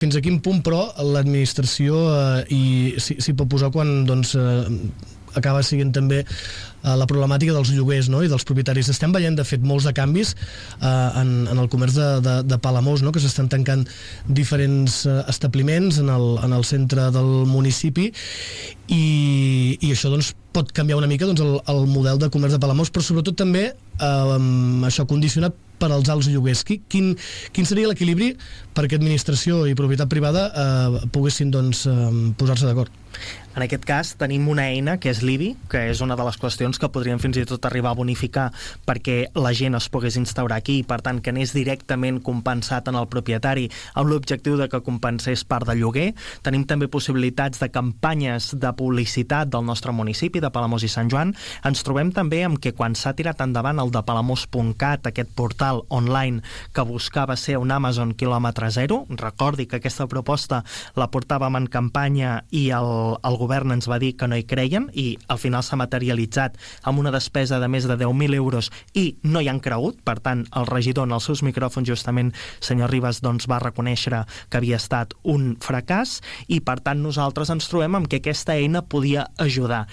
Fins a quin punt, però, l'administració s'hi pot posar quan acaba sent també la problemàtica dels lloguers, no? I dels propietaris. Estem veient, de fet, molts de canvis en el comerç de Palamós, no? Que s'estan tancant diferents establiments en el centre del municipi i això pot canviar una mica el model de comerç de Palamós, però sobretot també això condicionat per als alts lloguers. Quin seria l'equilibri perquè administració i propietat privada poguessin posar-se d'acord? En aquest cas tenim una eina que és l'IBI, que és una de les qüestions que podríem fins i tot arribar a bonificar perquè la gent es pogués instaurar aquí i per tant que anés directament compensat en el propietari amb l'objectiu de que compensés part del lloguer. Tenim també possibilitats de campanyes de publicitat del nostre municipi, de Palamós i Sant Joan. Ens trobem també amb que quan s'ha tirat endavant el de palamós.cat, aquest portal online que buscava ser un Amazon quilòmetre zero, recordi que aquesta proposta la portàvem en campanya i el govern ens va dir que no hi creien i al final s'ha materialitzat amb una despesa de més de 10.000 euros i no hi han cregut. Per tant, el regidor en els seus micròfons justament, senyor Ribas, va reconèixer que havia estat un fracàs i per tant nosaltres ens trobem amb que aquesta eina podia ajudar.